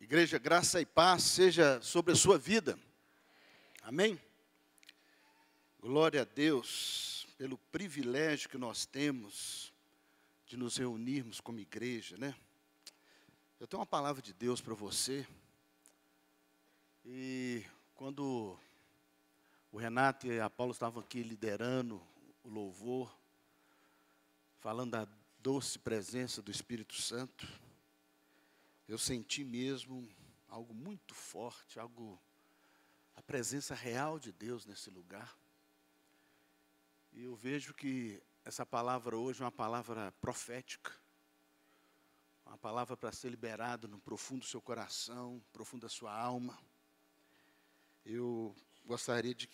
Igreja, graça e paz seja sobre a sua vida. Amém? Glória a Deus pelo privilégio que nós temos de nos reunirmos como igreja, né? Eu tenho uma palavra de Deus para você. E quando o Renato e a Paula estavam aqui liderando o louvor, falando da doce presença do Espírito Santo, eu senti mesmo algo muito forte, a presença real de Deus nesse lugar. E eu vejo que essa palavra hoje é uma palavra profética, uma palavra para ser liberada no profundo do seu coração, profundo da sua alma. Eu gostaria de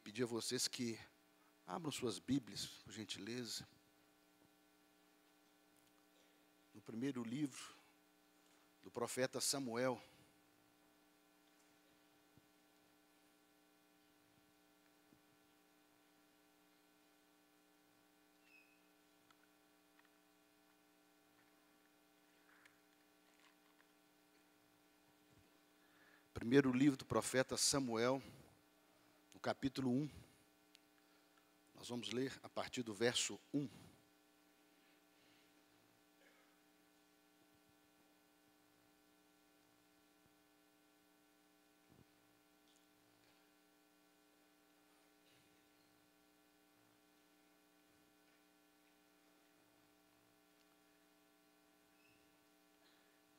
pedir a vocês que abram suas Bíblias, por gentileza, no primeiro livro do profeta Samuel. Primeiro livro do profeta Samuel, no capítulo 1. Nós vamos ler a partir do verso 1.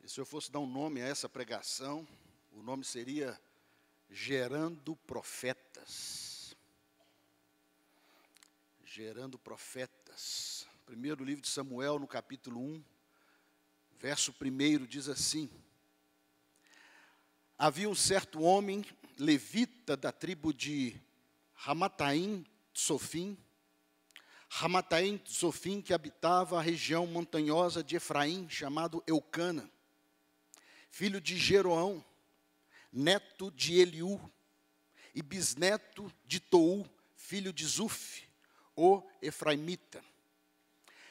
E se eu fosse dar um nome a essa pregação, o nome seria Gerando Profetas. Gerando Profetas. Primeiro livro de Samuel, no capítulo 1, verso 1, diz assim: Havia um certo homem, levita da tribo de Ramataim Sofim, que habitava a região montanhosa de Efraim, chamado Eucana, filho de Jeroão, neto de Eliú, e bisneto de Tou, filho de Zuf, o Efraimita.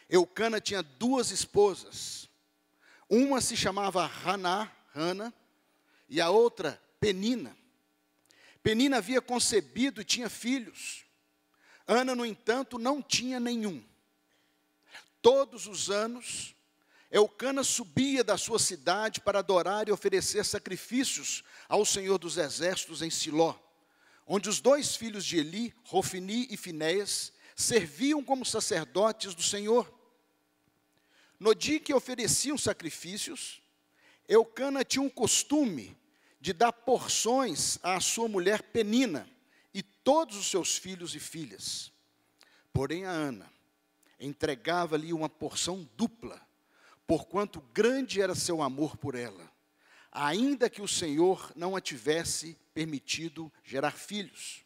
Eucana tinha duas esposas. Uma se chamava Hana, e a outra Penina. Penina havia concebido e tinha filhos. Ana, no entanto, não tinha nenhum. Todos os anos, Eucana subia da sua cidade para adorar e oferecer sacrifícios ao Senhor dos Exércitos em Siló, onde os dois filhos de Eli, Rofni e Finéias, serviam como sacerdotes do Senhor. No dia que ofereciam sacrifícios, Eucana tinha um costume de dar porções à sua mulher Penina e todos os seus filhos e filhas. Porém a Ana entregava-lhe uma porção dupla, porquanto grande era seu amor por ela, ainda que o Senhor não a tivesse permitido gerar filhos.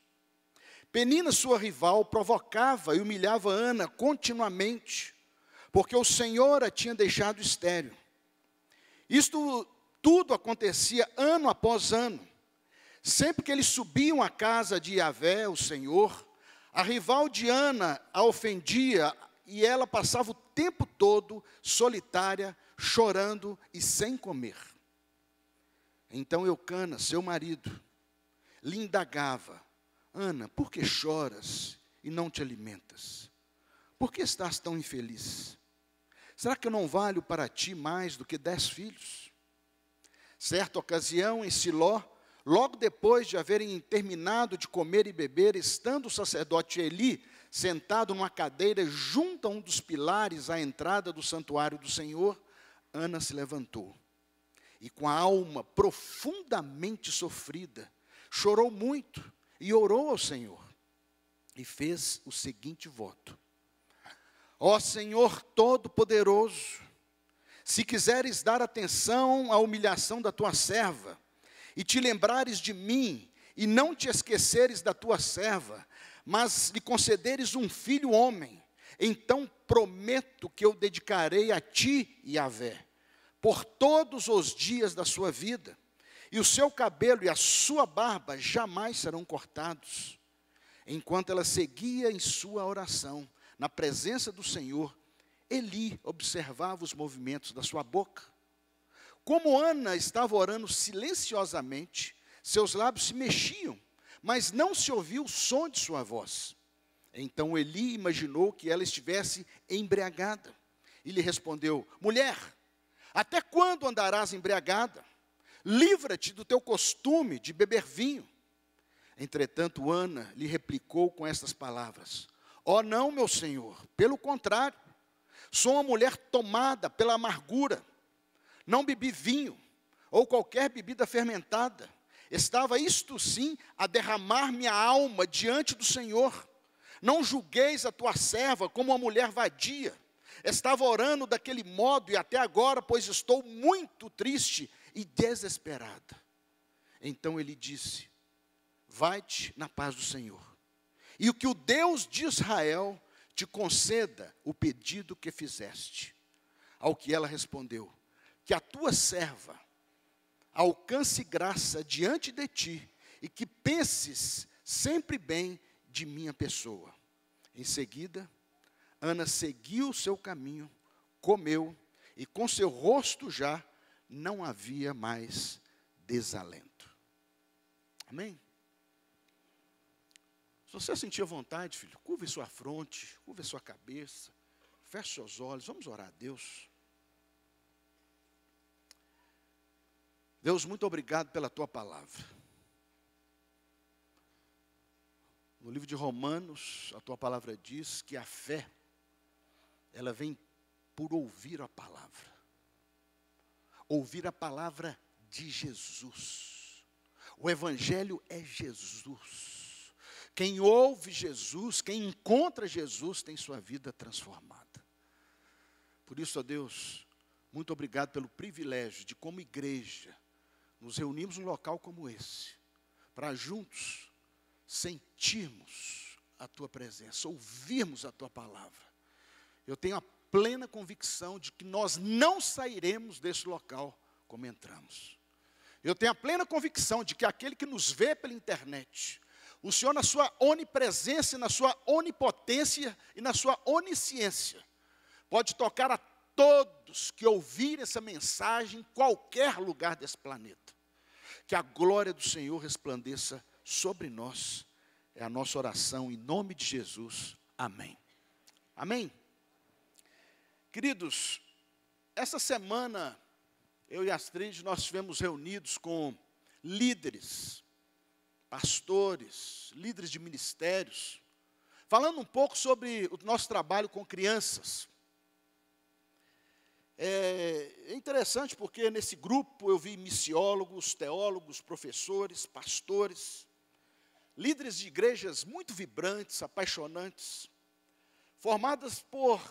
Penina, sua rival, provocava e humilhava Ana continuamente, porque o Senhor a tinha deixado estéril. Isto tudo acontecia ano após ano. Sempre que eles subiam à casa de Yahvé, o Senhor, a rival de Ana a ofendia, e ela passava o tempo todo solitária, chorando e sem comer. Então Eucana, seu marido, lhe indagava: Ana, por que choras e não te alimentas? Por que estás tão infeliz? Será que eu não valho para ti mais do que 10 filhos? Certa ocasião, em Siló, logo depois de haverem terminado de comer e beber, estando o sacerdote Eli sentado numa cadeira junto a um dos pilares à entrada do santuário do Senhor, Ana se levantou e, com a alma profundamente sofrida, chorou muito e orou ao Senhor e fez o seguinte voto: Ó Senhor Todo-Poderoso, se quiseres dar atenção à humilhação da tua serva e te lembrares de mim e não te esqueceres da tua serva, mas lhe concederes um filho homem, então prometo que eu dedicarei a ti, Yahvé, por todos os dias da sua vida, e o seu cabelo e a sua barba jamais serão cortados. Enquanto ela seguia em sua oração, na presença do Senhor, Eli observava os movimentos da sua boca. como Ana estava orando silenciosamente, seus lábios se mexiam, mas não se ouvia o som de sua voz. Então Eli imaginou que ela estivesse embriagada. E lhe respondeu: mulher, até quando andarás embriagada? Livra-te do teu costume de beber vinho. Entretanto, Ana lhe replicou com estas palavras: ó não, meu senhor, pelo contrário, sou uma mulher tomada pela amargura. Não bebi vinho, ou qualquer bebida fermentada. Estava, isto sim, a derramar minha alma diante do Senhor. Não julgueis a tua serva como uma mulher vadia. Estava orando daquele modo e até agora, pois estou muito triste e desesperada. Então ele disse: vai-te na paz do Senhor, e o que o Deus de Israel te conceda o pedido que fizeste. Ao que ela respondeu: que a tua serva alcance graça diante de ti, e que penses sempre bem de minha pessoa. Em seguida, Ana seguiu o seu caminho, comeu, e com seu rosto já não havia mais desalento. Amém? Se você sentir vontade, filho, curve sua fronte, curve sua cabeça, feche seus olhos, vamos orar a Deus. Deus, muito obrigado pela tua palavra. No livro de Romanos, a tua palavra diz que a fé, ela vem por ouvir a palavra. Ouvir a palavra de Jesus. O evangelho é Jesus. Quem ouve Jesus, quem encontra Jesus, tem sua vida transformada. Por isso, ó Deus, muito obrigado pelo privilégio de, como igreja, nos reunirmos num local como esse, para juntos sentirmos a tua presença, ouvirmos a tua palavra. Eu tenho a plena convicção de que nós não sairemos desse local como entramos. Eu tenho a plena convicção de que aquele que nos vê pela internet, o Senhor, na sua onipresença, na sua onipotência e na sua onisciência, pode tocar a todos que ouvirem essa mensagem em qualquer lugar desse planeta. Que a glória do Senhor resplandeça sobre nós. É a nossa oração em nome de Jesus. Amém. Amém. Queridos, essa semana, eu e Astrid, nós estivemos reunidos com líderes, pastores, líderes de ministérios, falando um pouco sobre o nosso trabalho com crianças. É interessante porque nesse grupo eu vi missiólogos, teólogos, professores, pastores, líderes de igrejas muito vibrantes, apaixonantes, formadas por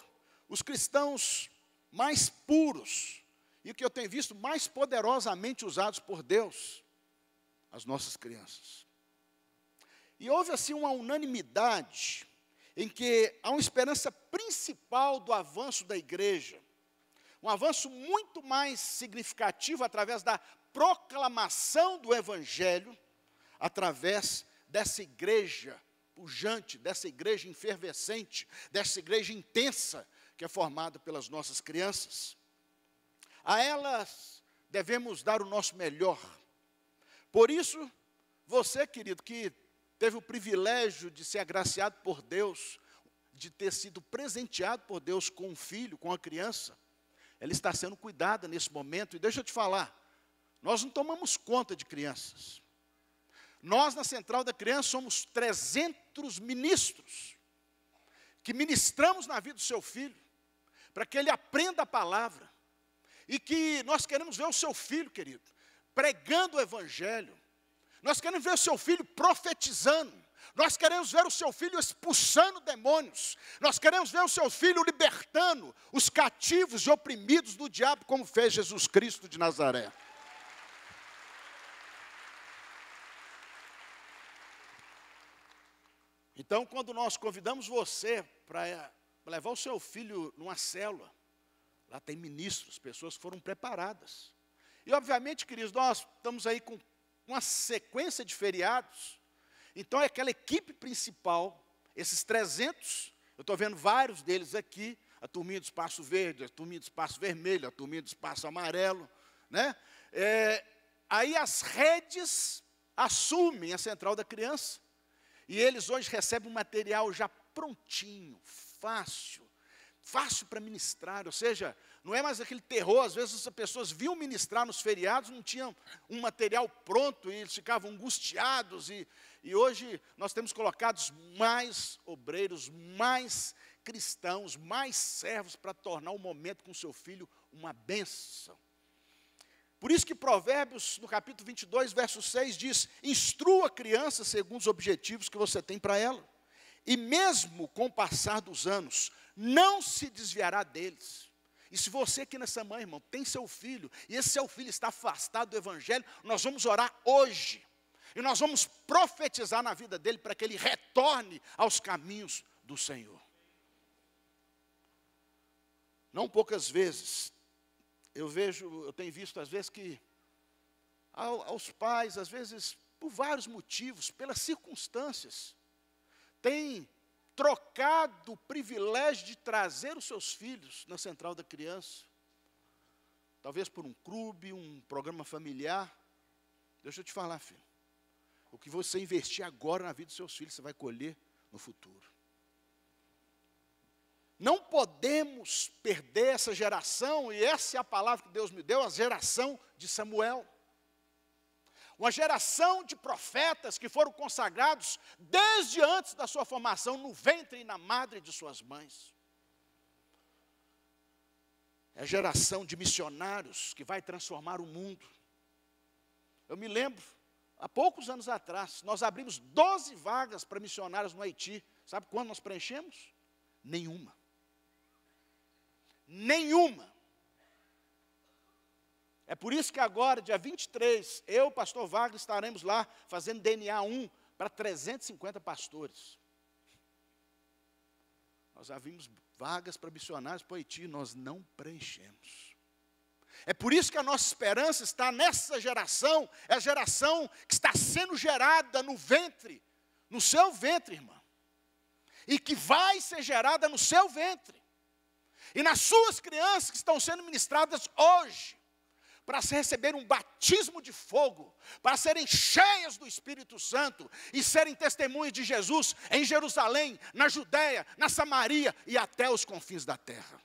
os cristãos mais puros, e o que eu tenho visto mais poderosamente usados por Deus, as nossas crianças. E houve assim uma unanimidade em que há uma esperança principal do avanço da igreja, um avanço muito mais significativo através da proclamação do evangelho, através dessa igreja pujante, dessa igreja efervescente, dessa igreja intensa, que é formada pelas nossas crianças. A elas devemos dar o nosso melhor. Por isso, você, querido, que teve o privilégio de ser agraciado por Deus, de ter sido presenteado por Deus com um filho, com uma criança, ela está sendo cuidada nesse momento. E deixa eu te falar, nós não tomamos conta de crianças. Nós, na Central da Criança, somos 300 ministros, que ministramos na vida do seu filho, para que ele aprenda a palavra, e que nós queremos ver o seu filho, querido, pregando o evangelho, nós queremos ver o seu filho profetizando, nós queremos ver o seu filho expulsando demônios, nós queremos ver o seu filho libertando os cativos e oprimidos do diabo, como fez Jesus Cristo de Nazaré. Então, quando nós convidamos você para levar o seu filho numa célula, lá tem ministros, pessoas que foram preparadas. E, obviamente, queridos, nós estamos aí com uma sequência de feriados. Então, é aquela equipe principal, esses 300, eu estou vendo vários deles aqui, a turminha do espaço verde, a turminha do espaço vermelho, a turminha do espaço amarelo, né? Aí as redes assumem a central da criança, e eles hoje recebem um material já prontinho, fácil para ministrar, ou seja, não é mais aquele terror. Às vezes as pessoas viam ministrar nos feriados, não tinham um material pronto, e eles ficavam angustiados, e hoje nós temos colocado mais obreiros, mais cristãos, mais servos, para tornar o momento com seu filho uma bênção. Por isso que Provérbios, no capítulo 22, verso 6, diz: instrua a criança segundo os objetivos que você tem para ela, e mesmo com o passar dos anos, não se desviará deles. E se você aqui nessa manhã, irmão, tem seu filho, e esse seu filho está afastado do evangelho, nós vamos orar hoje, e nós vamos profetizar na vida dele, para que ele retorne aos caminhos do Senhor. Não poucas vezes, eu tenho visto às vezes que, aos pais, às vezes, por vários motivos, pelas circunstâncias, têm trocado o privilégio de trazer os seus filhos na central da criança, talvez por um clube, um programa familiar. Deixa eu te falar, filho, o que você investir agora na vida dos seus filhos, você vai colher no futuro. Não podemos perder essa geração, e essa é a palavra que Deus me deu, a geração de Samuel. Uma geração de profetas que foram consagrados desde antes da sua formação no ventre e na madre de suas mães. É a geração de missionários que vai transformar o mundo. Eu me lembro, há poucos anos atrás, nós abrimos 12 vagas para missionários no Haiti. Sabe quando nós preenchemos? Nenhuma. Nenhuma. É por isso que agora, dia 23, eu e o pastor Wagner estaremos lá fazendo DNA 1 para 350 pastores. Nós abrimos vagas para missionários para o Haiti, nós não preenchemos. É por isso que a nossa esperança está nessa geração, é a geração que está sendo gerada no ventre, no seu ventre, irmã, e que vai ser gerada no seu ventre, e nas suas crianças que estão sendo ministradas hoje, para receber um batismo de fogo, para serem cheias do Espírito Santo e serem testemunhas de Jesus em Jerusalém, na Judéia, na Samaria e até os confins da terra.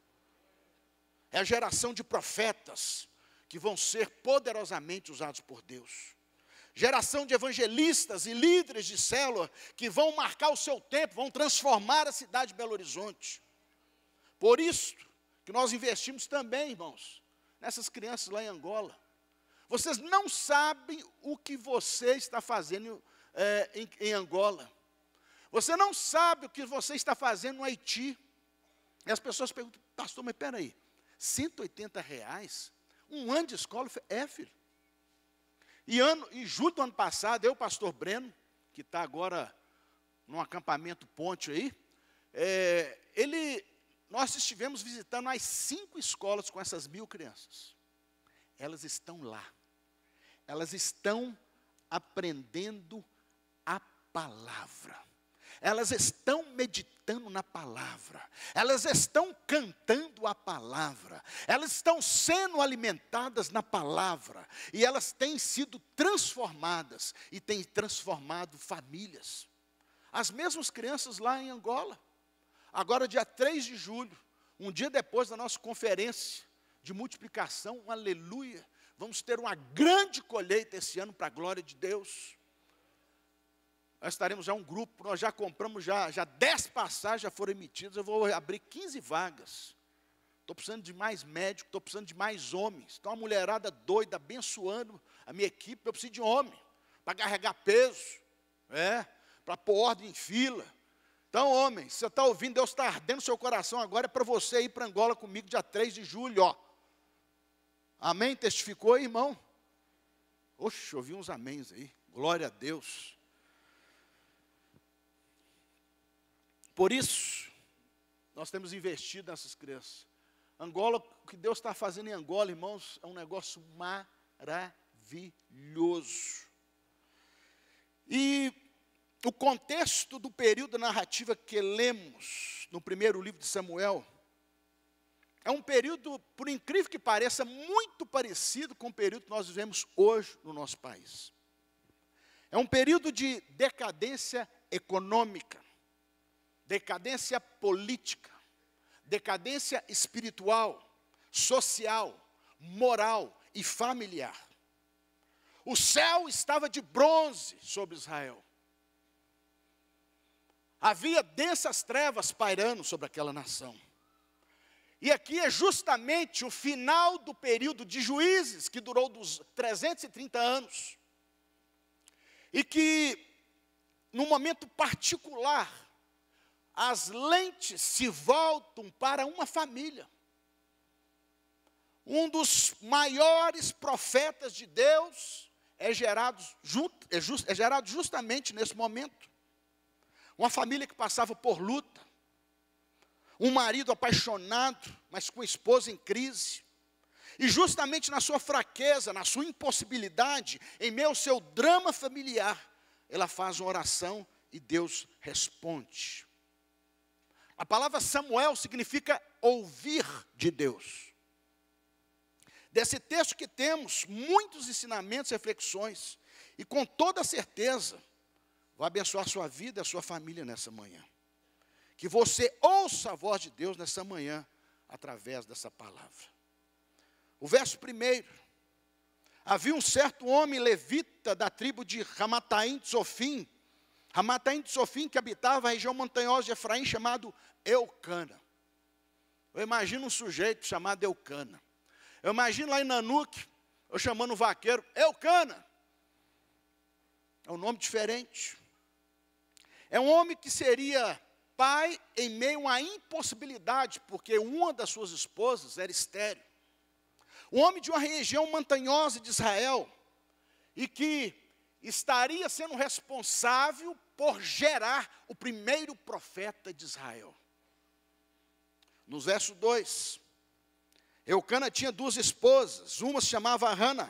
É a geração de profetas que vão ser poderosamente usados por Deus. Geração de evangelistas e líderes de célula que vão marcar o seu tempo, vão transformar a cidade de Belo Horizonte. Por isso que nós investimos também, irmãos, nessas crianças lá em Angola. Vocês não sabem o que você está fazendo em Angola. Você não sabe o que você está fazendo no Haiti. E as pessoas perguntam: pastor, mas espera aí, R$180? Um ano de escola? Filho. Em julho do ano passado, eu, pastor Breno, que está agora num acampamento ponte aí, nós estivemos visitando as 5 escolas com essas 1000 crianças. Elas estão lá. Elas estão aprendendo a palavra. Elas estão meditando na palavra. Elas estão cantando a palavra. Elas estão sendo alimentadas na palavra. E elas têm sido transformadas e têm transformado famílias. As mesmas crianças lá em Angola. Agora, dia 3 de julho, um dia depois da nossa conferência de multiplicação, aleluia, vamos ter uma grande colheita esse ano para a glória de Deus. Nós estaremos já um grupo, nós já compramos, já 10 passagens já foram emitidas, eu vou abrir 15 vagas. Estou precisando de mais médicos, estou precisando de mais homens. Então, uma mulherada doida, abençoando a minha equipe, eu preciso de homem, para carregar peso, para pôr ordem em fila. Então, homem, se você está ouvindo, Deus está ardendo no seu coração agora, é para você ir para Angola comigo dia 3 de julho, ó. Amém? Testificou aí, irmão? Oxe, ouvi uns améns aí. Glória a Deus. Por isso, nós temos investido nessas crianças. Angola, o que Deus está fazendo em Angola, irmãos, é um negócio maravilhoso. E o contexto do período da narrativa que lemos no primeiro livro de Samuel é um período, por incrível que pareça, muito parecido com o período que nós vivemos hoje no nosso país. É um período de decadência econômica, decadência política, decadência espiritual, social, moral e familiar. O céu estava de bronze sobre Israel. Havia densas trevas pairando sobre aquela nação. E aqui é justamente o final do período de juízes, que durou dos 330 anos. E que, num momento particular, as lentes se voltam para uma família. Um dos maiores profetas de Deus é gerado justamente nesse momento. Uma família que passava por luta. Um marido apaixonado, mas com a esposa em crise. E justamente na sua fraqueza, na sua impossibilidade, em meio ao seu drama familiar, ela faz uma oração e Deus responde. A palavra Samuel significa ouvir de Deus. Desse texto que temos muitos ensinamentos e reflexões, e com toda certeza, vai abençoar a sua vida e a sua família nessa manhã. Que você ouça a voz de Deus nessa manhã, através dessa palavra. O verso 1. Havia um certo homem levita da tribo de Ramataim de Sofim, que habitava a região montanhosa de Efraim, chamado Eucana. Eu imagino um sujeito chamado Eucana. Eu imagino lá em Nanuque, eu chamando o vaqueiro, Eucana. É um nome diferente. É um homem que seria pai em meio à impossibilidade, porque uma das suas esposas era estéril. Um homem de uma região montanhosa de Israel, e que estaria sendo responsável por gerar o primeiro profeta de Israel. No verso 2, Eucana tinha 2 esposas, uma se chamava Hana,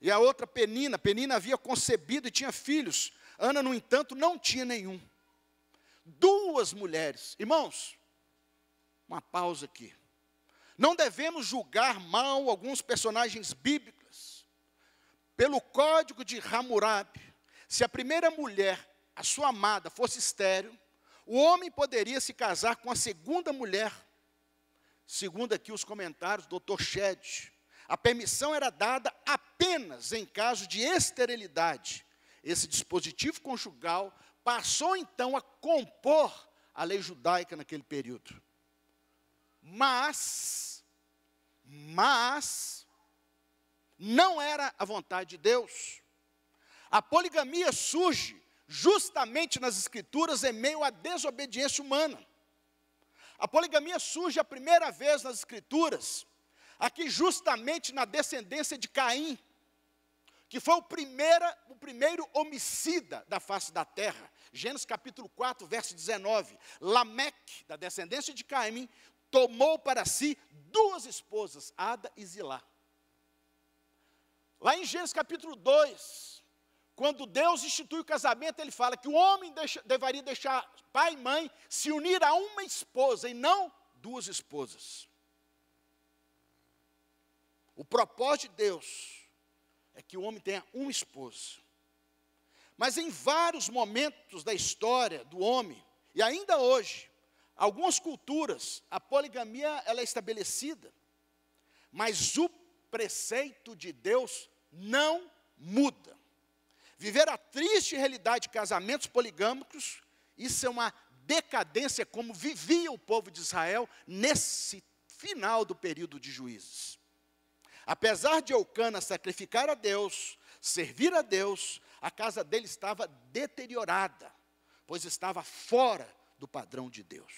e a outra Penina. Penina havia concebido e tinha filhos. Ana, no entanto, não tinha nenhum. 2 mulheres. Irmãos, uma pausa aqui. Não devemos julgar mal alguns personagens bíblicos. Pelo código de Hammurabi, se a primeira mulher, a sua amada, fosse estéril, o homem poderia se casar com a segunda mulher. Segundo aqui os comentários do Dr. Shedd, a permissão era dada apenas em caso de esterilidade. Esse dispositivo conjugal passou então a compor a lei judaica naquele período. Mas não era a vontade de Deus. A poligamia surge justamente nas Escrituras em meio à desobediência humana. A poligamia surge a primeira vez nas Escrituras, aqui justamente na descendência de Caim, que foi o primeiro homicida da face da terra. Gênesis capítulo 4, verso 19. Lameque, da descendência de Caim, tomou para si 2 esposas, Ada e Zilá. Lá em Gênesis capítulo 2, quando Deus institui o casamento, ele fala que o homem deveria deixar pai e mãe, se unir a uma esposa e não 2 esposas. O propósito de Deus é que o homem tenha uma esposa. Mas em vários momentos da história do homem, e ainda hoje, algumas culturas, a poligamia ela é estabelecida, mas o preceito de Deus não muda. Viver a triste realidade de casamentos poligâmicos, isso é uma decadência como vivia o povo de Israel nesse final do período de juízes. Apesar de Eucana sacrificar a Deus, servir a Deus, a casa dele estava deteriorada, pois estava fora do padrão de Deus.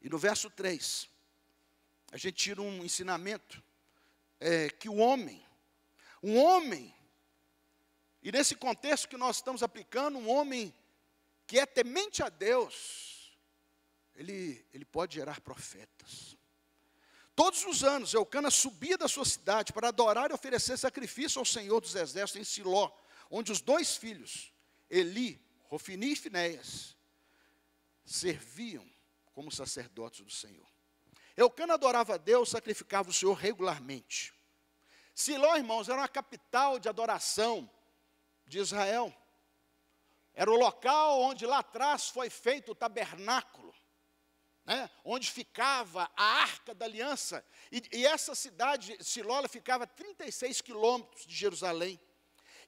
E no verso 3, a gente tira um ensinamento, que um homem, e nesse contexto que nós estamos aplicando, um homem que é temente a Deus, ele pode gerar profetas. Todos os anos, Eucana subia da sua cidade para adorar e oferecer sacrifício ao Senhor dos Exércitos em Siló, onde os 2 filhos, Eli, Hofni e Finéias, serviam como sacerdotes do Senhor. Eucana adorava a Deus, sacrificava o Senhor regularmente. Siló, irmãos, era uma capital de adoração de Israel. Era o local onde lá atrás foi feito o tabernáculo, né, onde ficava a Arca da Aliança. E essa cidade, Siló, ela ficava a 36 quilômetros de Jerusalém.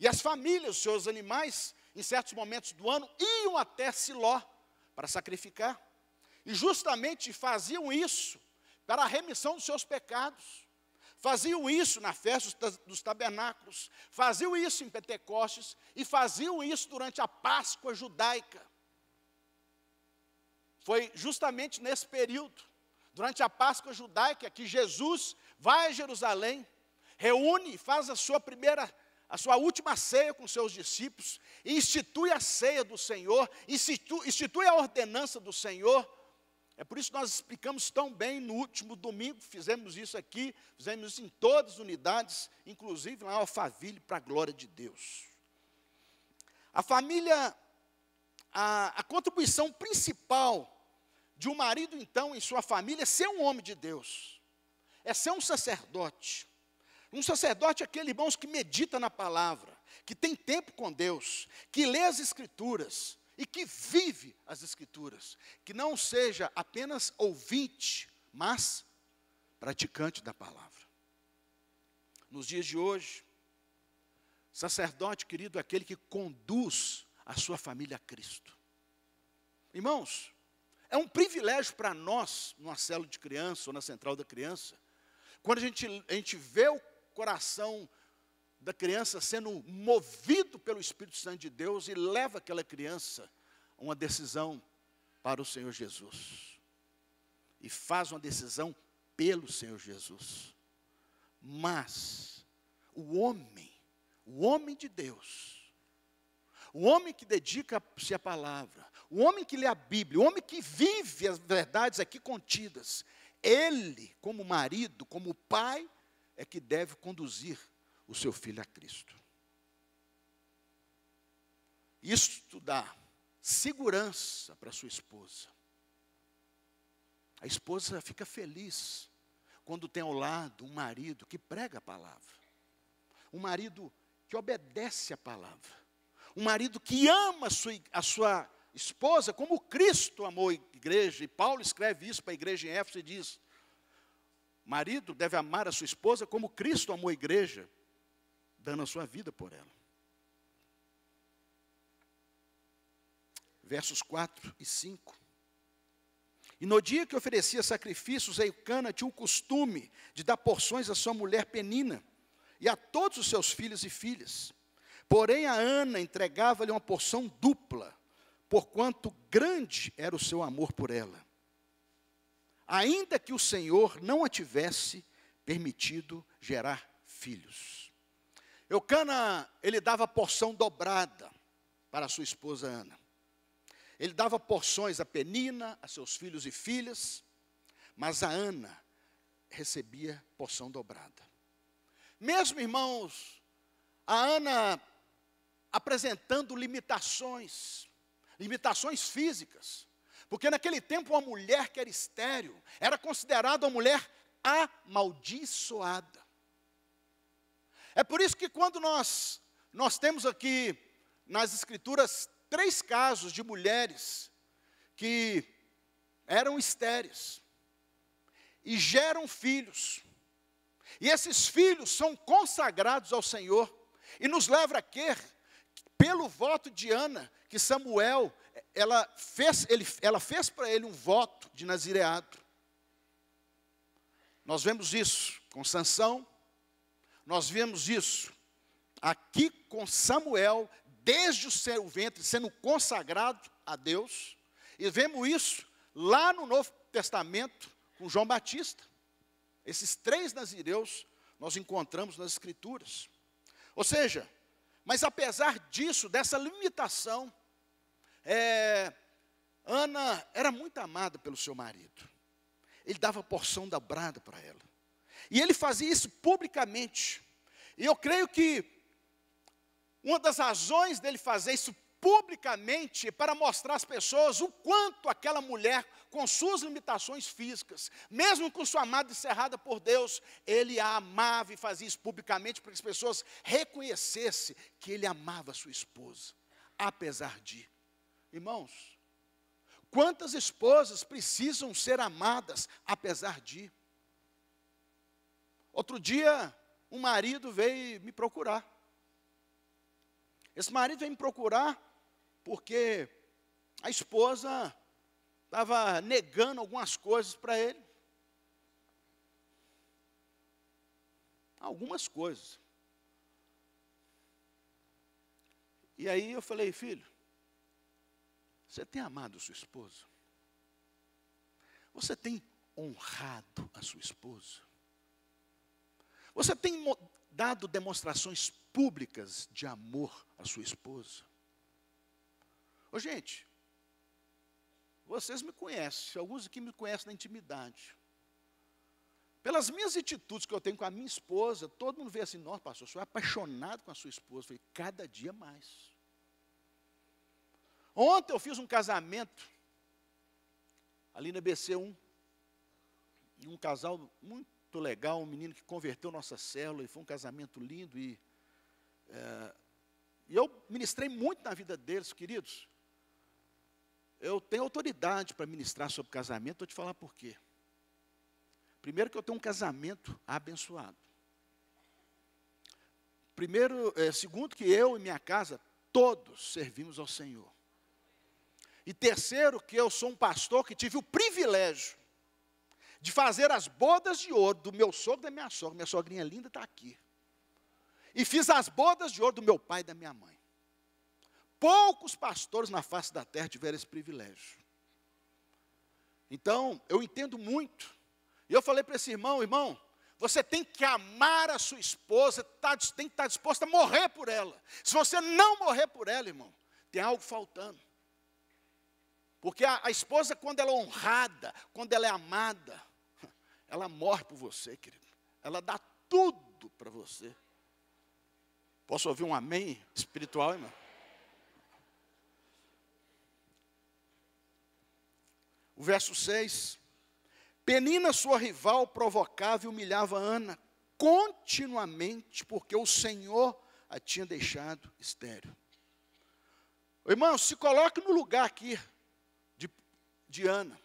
E as famílias, os seus animais, em certos momentos do ano, iam até Siló para sacrificar. E justamente faziam isso para a remissão dos seus pecados. Faziam isso na festa dos tabernáculos, faziam isso em Pentecostes e faziam isso durante a Páscoa judaica. Foi justamente nesse período, durante a Páscoa judaica, que Jesus vai a Jerusalém, reúne e faz a sua última ceia com seus discípulos, e institui a ceia do Senhor, institui a ordenança do Senhor. É por isso que nós explicamos tão bem no último domingo, fizemos isso aqui, fizemos isso em todas as unidades, inclusive lá em Alphaville, para a glória de Deus. A família, a contribuição principal de um marido, então, em sua família, é ser um homem de Deus, é ser um sacerdote. Um sacerdote é aquele, irmãos, que medita na palavra, que tem tempo com Deus, que lê as Escrituras, e que vive as Escrituras, que não seja apenas ouvinte, mas praticante da palavra. Nos dias de hoje, sacerdote, querido, é aquele que conduz a sua família a Cristo. Irmãos, é um privilégio para nós, numa célula de criança ou na central da criança, quando a gente vê o coração da criança sendo movido pelo Espírito Santo de Deus e leva aquela criança a uma decisão para o Senhor Jesus. E faz uma decisão pelo Senhor Jesus. Mas o homem de Deus, o homem que dedica-se à palavra, o homem que lê a Bíblia, o homem que vive as verdades aqui contidas, ele, como marido, como pai, é que deve conduzir o seu filho a Cristo. Isto dá segurança para sua esposa. A esposa fica feliz quando tem ao lado um marido que prega a palavra, um marido que obedece a palavra, um marido que ama a sua esposa como Cristo amou a igreja. E Paulo escreve isso para a igreja em Éfeso e diz: marido deve amar a sua esposa como Cristo amou a igreja, dando a sua vida por ela. Versos 4 e 5. E no dia que oferecia sacrifícios, Eucana tinha o costume de dar porções à sua mulher Penina e a todos os seus filhos e filhas. Porém, a Ana entregava-lhe uma porção dupla, porquanto grande era o seu amor por ela, ainda que o Senhor não a tivesse permitido gerar filhos. Eucana, ele dava porção dobrada para a sua esposa Ana. Ele dava porções a Penina, a seus filhos e filhas, mas a Ana recebia porção dobrada. Mesmo, irmãos, a Ana apresentando limitações físicas, porque naquele tempo uma mulher que era estéril era considerada uma mulher amaldiçoada. É por isso que quando nós temos aqui nas Escrituras 3 casos de mulheres que eram estéreis e geram filhos, e esses filhos são consagrados ao Senhor, e nos leva a crer, pelo voto de Ana, que Samuel, ela fez para ele um voto de nazireado. Nós vemos isso com Sansão, nós vemos isso aqui com Samuel, desde o seu ventre, sendo consagrado a Deus, e vemos isso lá no Novo Testamento, com João Batista. Esses 3 nazireus nós encontramos nas Escrituras. Ou seja, mas apesar disso, dessa limitação, Ana era muito amada pelo seu marido. Ele dava porção dobrada para ela. E ele fazia isso publicamente. E eu creio que uma das razões dele fazer isso publicamente para mostrar às pessoas o quanto aquela mulher, com suas limitações físicas, mesmo com sua amada encerrada por Deus, ele a amava e fazia isso publicamente para que as pessoas reconhecessem que ele amava a sua esposa, apesar de. Irmãos, quantas esposas precisam ser amadas apesar de? Outro dia, um marido veio me procurar. Esse marido veio me procurar porque a esposa estava negando algumas coisas para ele. Algumas coisas. E aí eu falei, filho, você tem amado sua esposa? Você tem honrado a sua esposa? Você tem dado demonstrações públicas de amor à sua esposa? Ô, gente, vocês me conhecem, alguns aqui me conhecem na intimidade. Pelas minhas atitudes que eu tenho com a minha esposa, todo mundo vê assim, nossa, pastor, o senhor é apaixonado com a sua esposa. Eu falei, cada dia mais. Ontem eu fiz um casamento, ali na BC1, um casal muito legal, um menino que converteu nossa célula, e foi um casamento lindo, e eu ministrei muito na vida deles, queridos. Eu tenho autoridade para ministrar sobre casamento, vou te falar por quê. Primeiro que eu tenho um casamento abençoado. Segundo que eu e minha casa, todos servimos ao Senhor. E terceiro que eu sou um pastor que tive o privilégio de fazer as bodas de ouro do meu sogro e da minha sogra. Minha sogrinha linda está aqui. E fiz as bodas de ouro do meu pai e da minha mãe. Poucos pastores na face da terra tiveram esse privilégio. Então, eu entendo muito. E eu falei para esse irmão, você tem que amar a sua esposa, tem que estar disposto a morrer por ela. Se você não morrer por ela, irmão, tem algo faltando. Porque a esposa, quando ela é honrada, quando ela é amada, ela morre por você, querido. Ela dá tudo para você. Posso ouvir um amém espiritual, irmão? O verso 6. Penina, sua rival, provocava e humilhava Ana continuamente, porque o Senhor a tinha deixado estéril. Irmão, se coloque no lugar aqui de Ana.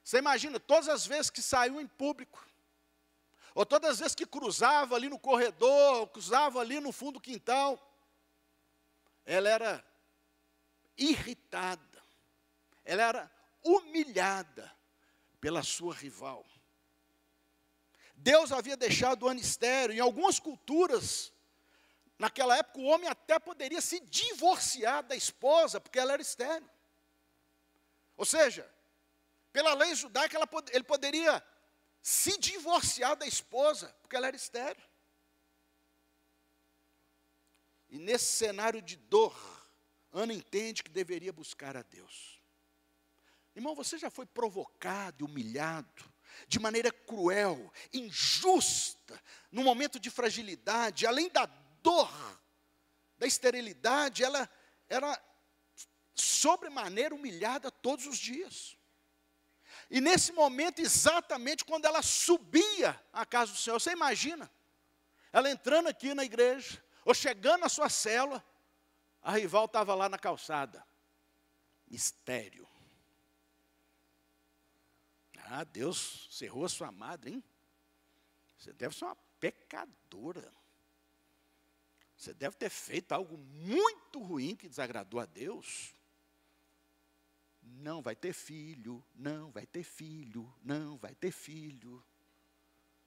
Você imagina, todas as vezes que saiu em público, ou todas as vezes que cruzava ali no corredor, ou cruzava ali no fundo do quintal, ela era irritada, ela era humilhada pela sua rival. Deus havia deixado Ana estéril. Em algumas culturas, naquela época, o homem até poderia se divorciar da esposa, porque ela era estéril. Ou seja, pela lei judaica, ele poderia se divorciar da esposa, porque ela era estéril. E nesse cenário de dor, Ana entende que deveria buscar a Deus. Irmão, você já foi provocado e humilhado de maneira cruel, injusta, num momento de fragilidade, além da dor, da esterilidade, ela era sobremaneira humilhada todos os dias. E nesse momento, exatamente quando ela subia à casa do Senhor, você imagina, ela entrando aqui na igreja, ou chegando na sua célula, a rival estava lá na calçada. Mistério. Ah, Deus cerrou a sua madre, hein? Você deve ser uma pecadora. Você deve ter feito algo muito ruim que desagradou a Deus. Não vai ter filho, não vai ter filho, não vai ter filho.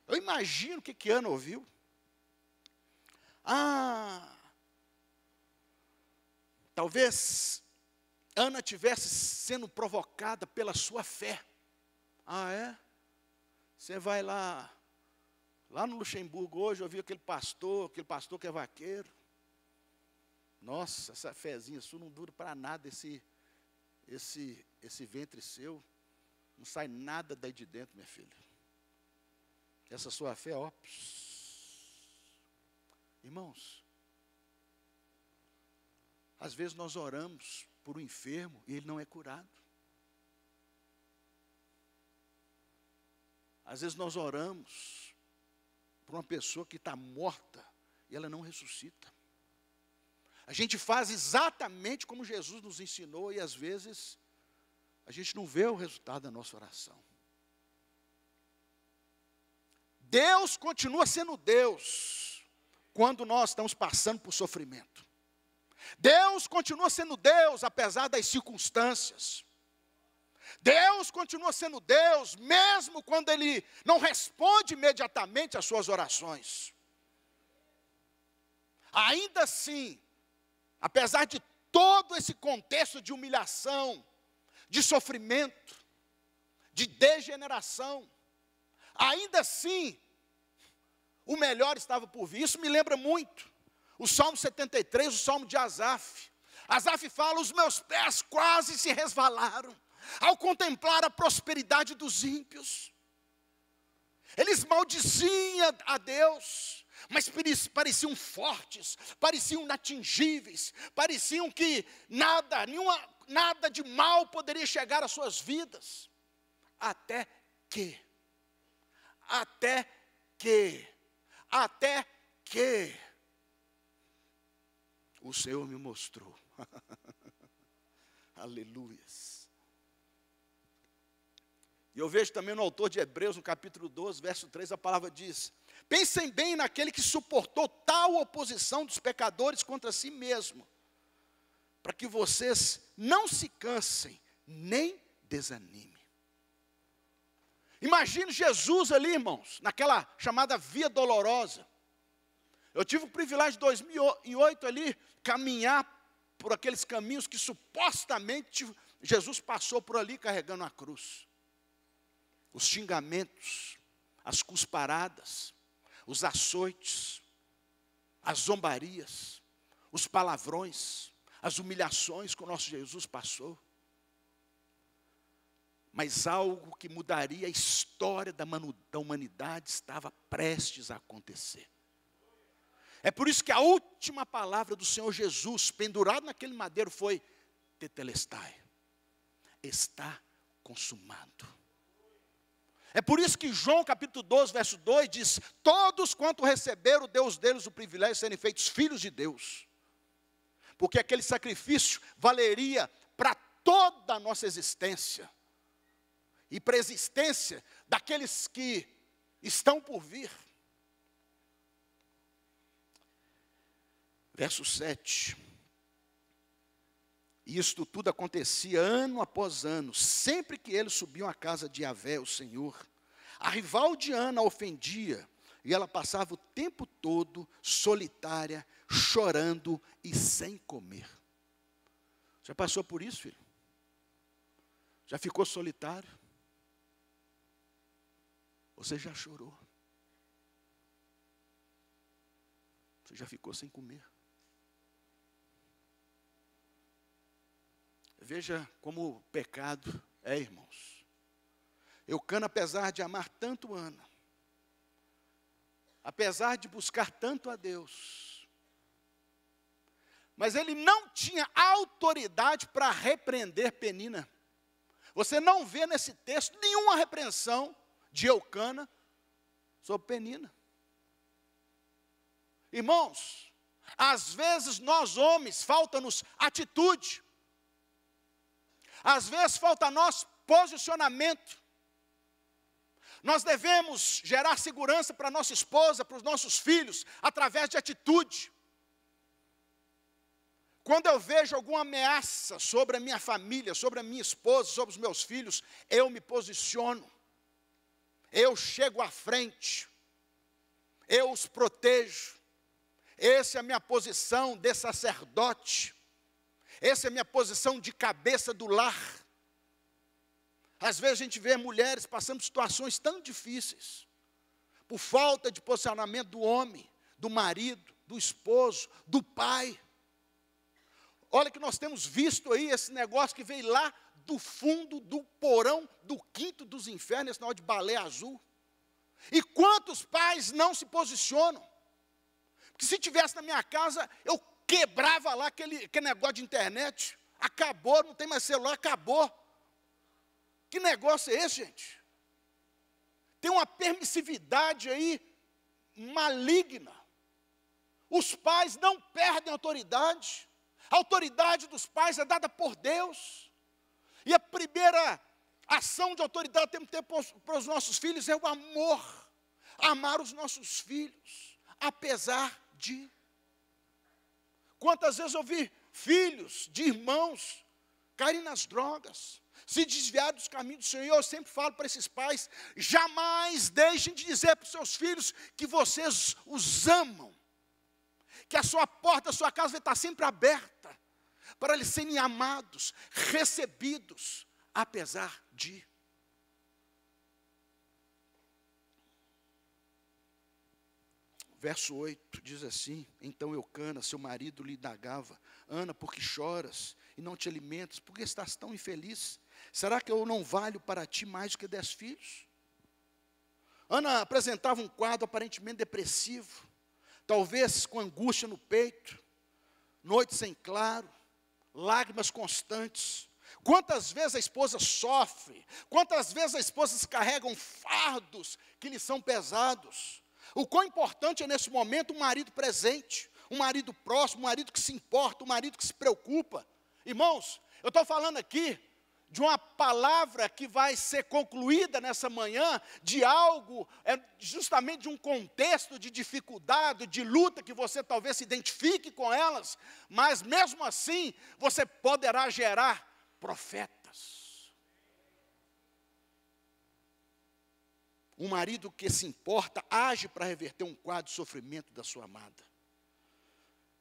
Eu imagino o que Ana ouviu. Talvez Ana tivesse sendo provocada pela sua fé. Ah, é? Você vai lá no Luxemburgo hoje, eu vi aquele pastor que é vaqueiro. Nossa, essa fezinha sua não dura para nada, esse ventre seu. Não sai nada daí de dentro, minha filha. Essa sua fé, ó. Irmãos, Às vezes nós oramos por um enfermo e ele não é curado. Às vezes nós oramos por uma pessoa que está morta e ela não ressuscita. A gente faz exatamente como Jesus nos ensinou e às vezes a gente não vê o resultado da nossa oração. Deus continua sendo Deus quando nós estamos passando por sofrimento. Deus continua sendo Deus apesar das circunstâncias. Deus continua sendo Deus mesmo quando Ele não responde imediatamente às suas orações. Ainda assim, apesar de todo esse contexto de humilhação, de sofrimento, de degeneração, ainda assim, o melhor estava por vir. Isso me lembra muito o Salmo 73, o Salmo de Asaf. Asaf fala: os meus pés quase se resvalaram ao contemplar a prosperidade dos ímpios. Eles maldiziam a Deus, mas pareciam fortes, pareciam inatingíveis, pareciam que nada de mal poderia chegar às suas vidas. Até que o Senhor me mostrou. Aleluias. E eu vejo também no autor de Hebreus, no capítulo 12, verso 3, a palavra diz: pensem bem naquele que suportou tal oposição dos pecadores contra si mesmo, para que vocês não se cansem, nem desanimem. Imagine Jesus ali, irmãos, naquela chamada via dolorosa. Eu tive o privilégio de 2008 ali, caminhar por aqueles caminhos que supostamente Jesus passou por ali carregando a cruz. Os xingamentos, as cusparadas, os açoites, as zombarias, os palavrões, as humilhações que o nosso Jesus passou. Mas algo que mudaria a história da humanidade estava prestes a acontecer. É por isso que a última palavra do Senhor Jesus, pendurado naquele madeiro, foi: tetelestai, está consumado. É por isso que João capítulo 12, verso 2 diz: todos quanto receberam, Deus deles o privilégio de serem feitos filhos de Deus. Porque aquele sacrifício valeria para toda a nossa existência. E para a existência daqueles que estão por vir. Verso 7. Isto tudo acontecia ano após ano, sempre que eles subiam à casa de Yahvé, o Senhor. A rival de Ana a ofendia, e ela passava o tempo todo solitária, chorando e sem comer. Já passou por isso, filho? Já ficou solitário? Você já chorou? Você já ficou sem comer? Veja como o pecado é, irmãos. Eucana, apesar de amar tanto Ana, apesar de buscar tanto a Deus, mas ele não tinha autoridade para repreender Penina. Você não vê nesse texto nenhuma repreensão de Eucana sobre Penina. Irmãos, às vezes nós homens falta-nos atitude. Às vezes falta a nós posicionamento. Nós devemos gerar segurança para nossa esposa, para os nossos filhos, através de atitude. Quando eu vejo alguma ameaça sobre a minha família, sobre a minha esposa, sobre os meus filhos, eu me posiciono. Eu chego à frente. Eu os protejo. Essa é a minha posição de sacerdote. Essa é a minha posição de cabeça do lar. Às vezes a gente vê mulheres passando situações tão difíceis, por falta de posicionamento do homem, do marido, do esposo, do pai. Olha que nós temos visto aí esse negócio que veio lá do fundo do porão, do quinto dos infernos, esse negócio de baleia azul. E quantos pais não se posicionam? Porque se tivesse na minha casa, eu quebrava lá aquele negócio de internet, acabou, não tem mais celular, acabou. Que negócio é esse, gente? Tem uma permissividade aí maligna. Os pais não perdem autoridade. A autoridade dos pais é dada por Deus. E a primeira ação de autoridade que temos que ter para os nossos filhos é o amor. Amar os nossos filhos, apesar de. Quantas vezes eu vi filhos de irmãos caírem nas drogas, se desviar dos caminhos do Senhor. Eu sempre falo para esses pais: jamais deixem de dizer para os seus filhos que vocês os amam, que a sua porta da sua casa vai estar sempre aberta, para eles serem amados, recebidos, apesar de. Verso 8 diz assim: então Eucana, seu marido, lhe indagava: Ana, por que choras e não te alimentas? Por que estás tão infeliz? Será que eu não valho para ti mais do que 10 filhos? Ana apresentava um quadro aparentemente depressivo, talvez com angústia no peito, noite sem claro, lágrimas constantes. Quantas vezes a esposa sofre, quantas vezes a esposa carregam fardos que lhe são pesados. O quão importante é nesse momento um marido presente, um marido próximo, um marido que se importa, um marido que se preocupa. Irmãos, eu estou falando aqui de uma palavra que vai ser concluída nessa manhã, de algo, justamente de um contexto de dificuldade, de luta, que você talvez se identifique com elas, mas mesmo assim, você poderá gerar profetas. Um marido que se importa, age para reverter um quadro de sofrimento da sua amada.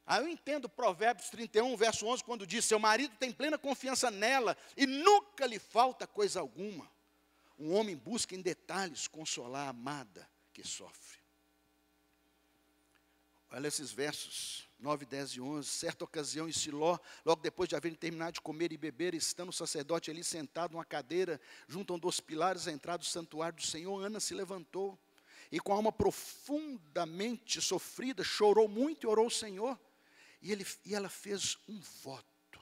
Aí eu entendo Provérbios 31, verso 11, quando diz: seu marido tem plena confiança nela e nunca lhe falta coisa alguma. Um homem busca em detalhes consolar a amada que sofre. Olha esses versos 9, 10 e 11. Certa ocasião em Siló, logo depois de haverem terminado de comer e beber, estando o sacerdote ali sentado numa cadeira, junto a um dos pilares à entrada do santuário do Senhor, Ana se levantou e com a alma profundamente sofrida, chorou muito e orou ao Senhor. E ela fez um voto.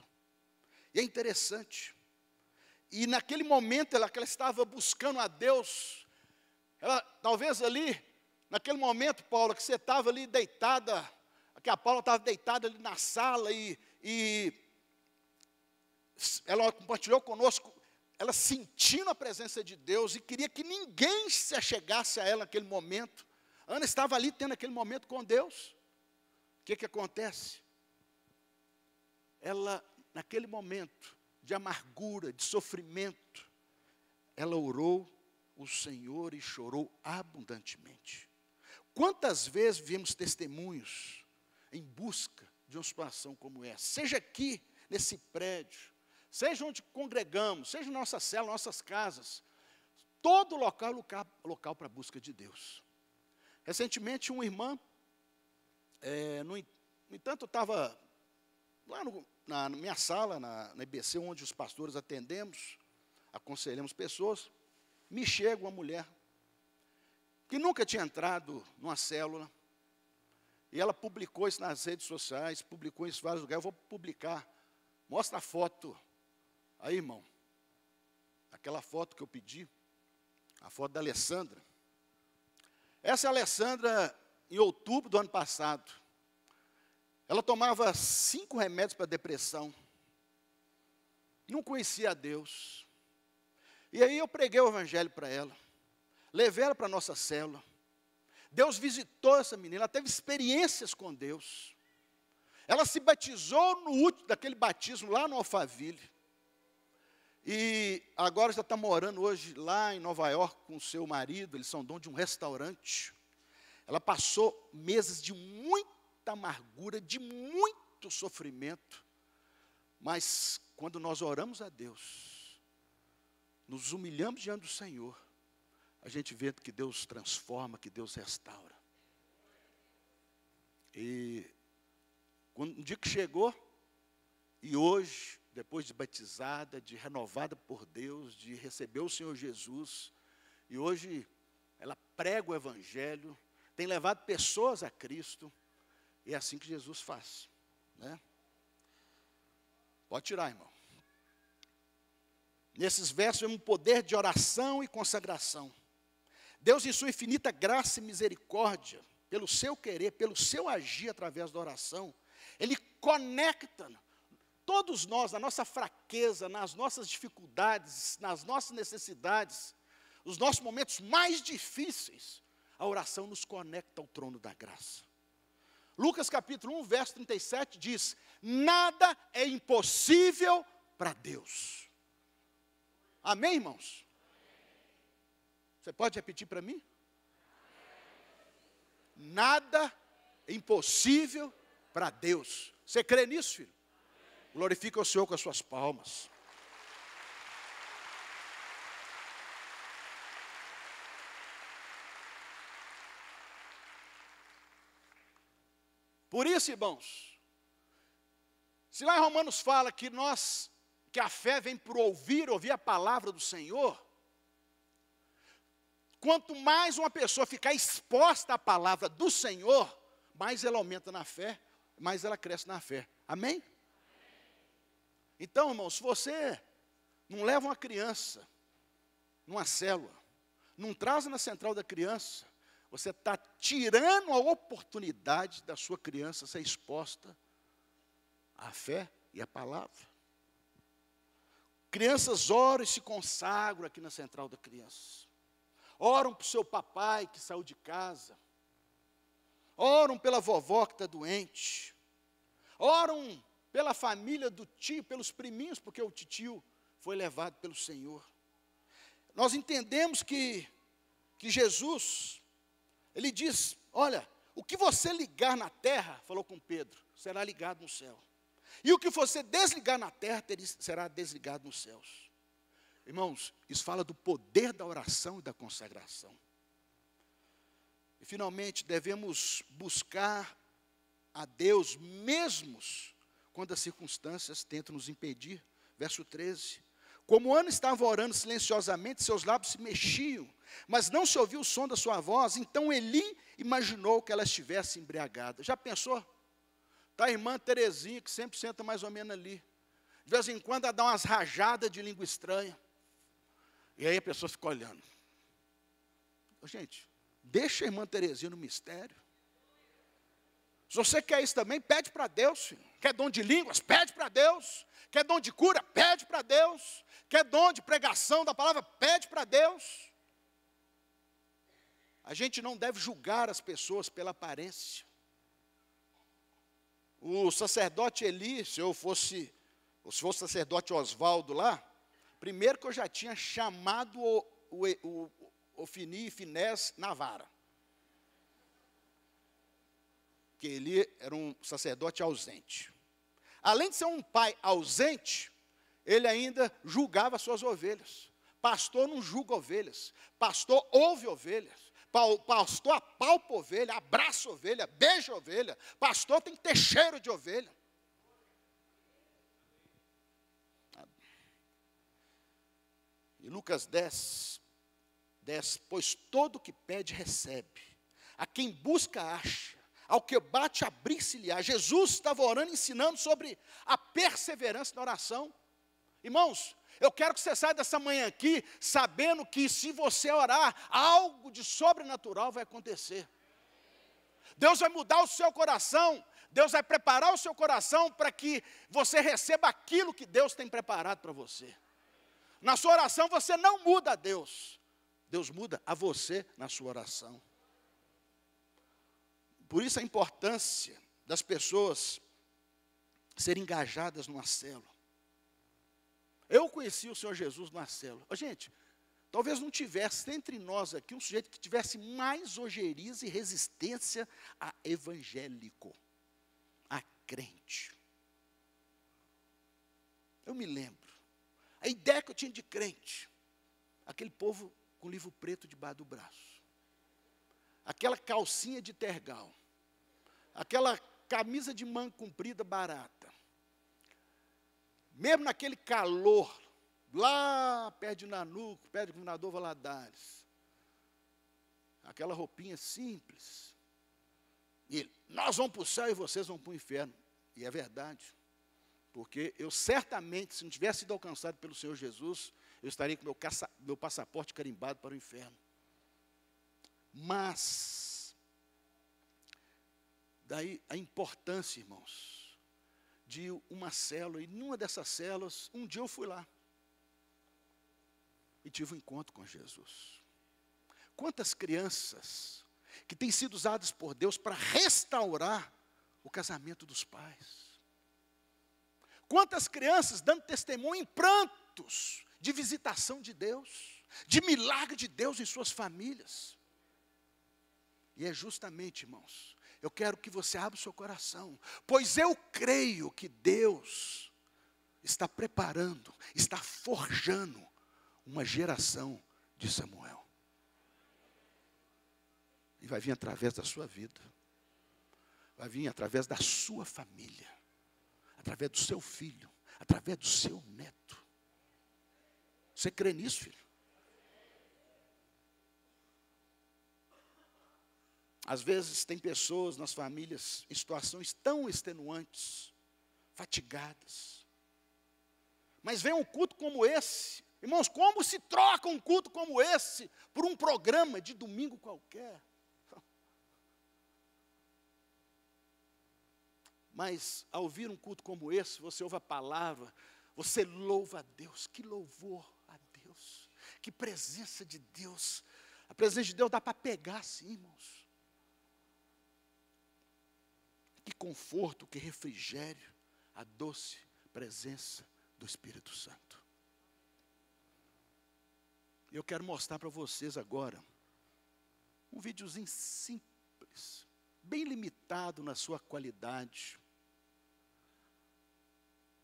E é interessante. E naquele momento que ela estava buscando a Deus, ela talvez ali, naquele momento, Paula, que você estava ali deitada, que a Paula estava deitada ali na sala e ela compartilhou conosco, ela sentindo a presença de Deus e queria que ninguém se achegasse a ela naquele momento. Ana estava ali tendo aquele momento com Deus. O que acontece? Ela, naquele momento de amargura, de sofrimento, ela orou o Senhor e chorou abundantemente. Quantas vezes vimos testemunhos em busca de uma situação como essa? Seja aqui, nesse prédio, seja onde congregamos, seja na nossa cela, nossas casas, todo local para a busca de Deus. Recentemente, uma irmã, no entanto, estava lá na minha sala, na IBC, onde os pastores atendemos, aconselhamos pessoas, me chega uma mulher que nunca tinha entrado numa célula, e ela publicou isso nas redes sociais, publicou isso em vários lugares. Eu vou publicar, mostra a foto aí, irmão, aquela foto que eu pedi, a foto da Alessandra. Essa é a Alessandra, em outubro do ano passado. Ela tomava 5 remédios para depressão, não conhecia a Deus. E aí eu preguei o evangelho para ela, levei ela para a nossa célula. Deus visitou essa menina, ela teve experiências com Deus. Ela se batizou no último daquele batismo lá no Alphaville. E agora já está morando hoje lá em Nova York com o seu marido, eles são donos de um restaurante. Ela passou meses de muita amargura, de muito sofrimento. Mas quando nós oramos a Deus, nos humilhamos diante do Senhor, a gente vê que Deus transforma, que Deus restaura. E um dia que chegou, e hoje, depois de batizada, de renovada por Deus, de receber o Senhor Jesus, e hoje ela prega o Evangelho, tem levado pessoas a Cristo, e é assim que Jesus faz. né? Pode tirar, irmão. Nesses versos vemos um poder de oração e consagração. Deus, em sua infinita graça e misericórdia, pelo seu querer, pelo seu agir através da oração, Ele conecta todos nós, na nossa fraqueza, nas nossas dificuldades, nas nossas necessidades, os nossos momentos mais difíceis, a oração nos conecta ao trono da graça. Lucas capítulo 1, verso 37 diz: nada é impossível para Deus. Amém, irmãos? Você pode repetir para mim? Nada é impossível para Deus. Você crê nisso, filho? Glorifica o Senhor com as suas palmas. Por isso, irmãos, se lá em Romanos fala que a fé vem por ouvir a palavra do Senhor, quanto mais uma pessoa ficar exposta à palavra do Senhor, mais ela aumenta na fé, mais ela cresce na fé. Amém? Então, irmãos, se você não leva uma criança numa célula, não traz na central da criança, você está tirando a oportunidade da sua criança ser exposta à fé e à palavra. Crianças oram e se consagram aqui na central da criança. Oram para o seu papai que saiu de casa. Oram pela vovó que está doente. Oram pela família do tio, pelos priminhos, porque o tio foi levado pelo Senhor. Nós entendemos que Jesus, Ele diz, olha, o que você ligar na terra, falou com Pedro, será ligado no céu. E o que você desligar na terra, será desligado nos céus. Irmãos, isso fala do poder da oração e da consagração. E finalmente, devemos buscar a Deus, mesmo quando as circunstâncias tentam nos impedir. Verso 13. Como Ana estava orando silenciosamente, seus lábios se mexiam, mas não se ouvia o som da sua voz, então Eli imaginou que ela estivesse embriagada. Já pensou? Está a irmã Terezinha, que sempre senta mais ou menos ali. De vez em quando ela dá umas rajadas de língua estranha. E aí a pessoa fica olhando. Gente, deixa a irmã Terezinha no mistério. Se você quer isso também, pede para Deus, filho. Quer dom de línguas? Pede para Deus. Quer dom de cura? Pede para Deus. Quer dom de pregação da palavra? Pede para Deus. A gente não deve julgar as pessoas pela aparência. O sacerdote Eli, se fosse o sacerdote Oswaldo lá, primeiro que eu já tinha chamado o Ofni e Finés na vara. Porque ele era um sacerdote ausente. Além de ser um pai ausente, ele ainda julgava suas ovelhas. Pastor não julga ovelhas. Pastor ouve ovelhas. Pastor apalpa ovelha, abraça ovelha, beija ovelha. Pastor tem que ter cheiro de ovelha. E Lucas 10, pois todo o que pede recebe. A quem busca acha. Ao que bate, abrir-se-lhe-á. Jesus estava orando, ensinando sobre a perseverança na oração. Irmãos, eu quero que você saia dessa manhã aqui, sabendo que se você orar, algo de sobrenatural vai acontecer. Deus vai mudar o seu coração, Deus vai preparar o seu coração para que você receba aquilo que Deus tem preparado para você. Na sua oração você não muda a Deus, Deus muda a você na sua oração. Por isso a importância das pessoas serem engajadas numa célula. Eu conheci o Senhor Jesus numa célula. Gente, talvez não tivesse entre nós aqui um sujeito que tivesse mais ojeriza e resistência a evangélico, a crente. Eu me lembro. A ideia que eu tinha de crente, aquele povo com livro preto debaixo do braço. Aquela calcinha de tergal, aquela camisa de manga comprida barata, mesmo naquele calor, lá perto de Nanuco, perto do governador Valadares, aquela roupinha simples, e ele, nós vamos para o céu e vocês vão para o inferno. E é verdade. Porque eu certamente, se não tivesse sido alcançado pelo Senhor Jesus, eu estaria com meu passaporte carimbado para o inferno. Mas, daí a importância, irmãos, de uma célula. E numa dessas células, um dia eu fui lá. E tive um encontro com Jesus. Quantas crianças que têm sido usadas por Deus para restaurar o casamento dos pais. Quantas crianças dando testemunho em prantos de visitação de Deus, de milagre de Deus em suas famílias. E é justamente, irmãos, eu quero que você abra o seu coração, pois eu creio que Deus está preparando, está forjando uma geração de Samuel. E vai vir através da sua vida, vai vir através da sua família, através do seu filho, através do seu neto. Você crê nisso, filho? Às vezes tem pessoas nas famílias em situações tão extenuantes, fatigadas. Mas vem um culto como esse. Irmãos, como se troca um culto como esse por um programa de domingo qualquer? Mas ao ouvir um culto como esse, você ouve a palavra, você louva a Deus. Que louvor a Deus. Que presença de Deus. A presença de Deus dá para pegar assim, irmãos. Que conforto, que refrigério, a doce presença do Espírito Santo. Eu quero mostrar para vocês agora um videozinho simples, bem limitado na sua qualidade.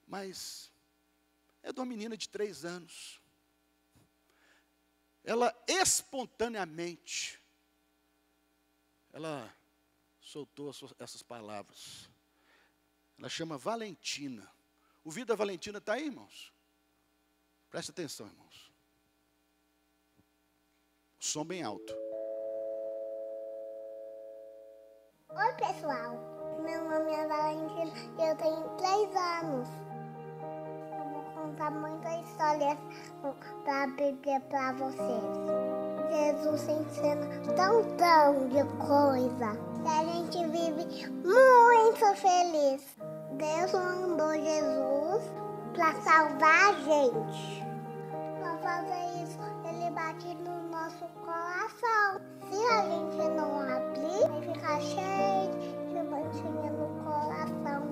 Mas é de uma menina de 3 anos. Ela espontaneamente, ela soltou essas palavras. Ela chama Valentina. O vídeo da Valentina está aí, irmãos? Presta atenção, irmãos. O som bem alto. Oi, pessoal. Meu nome é Valentina e eu tenho 3 anos. Eu vou contar muitas histórias da Bíblia para vocês. Jesus ensina tão de coisa que a gente vive muito feliz. Deus mandou Jesus para salvar a gente. Para fazer isso, Ele bate no nosso coração. Se a gente não abrir, vai ficar cheio de manchinha no coração.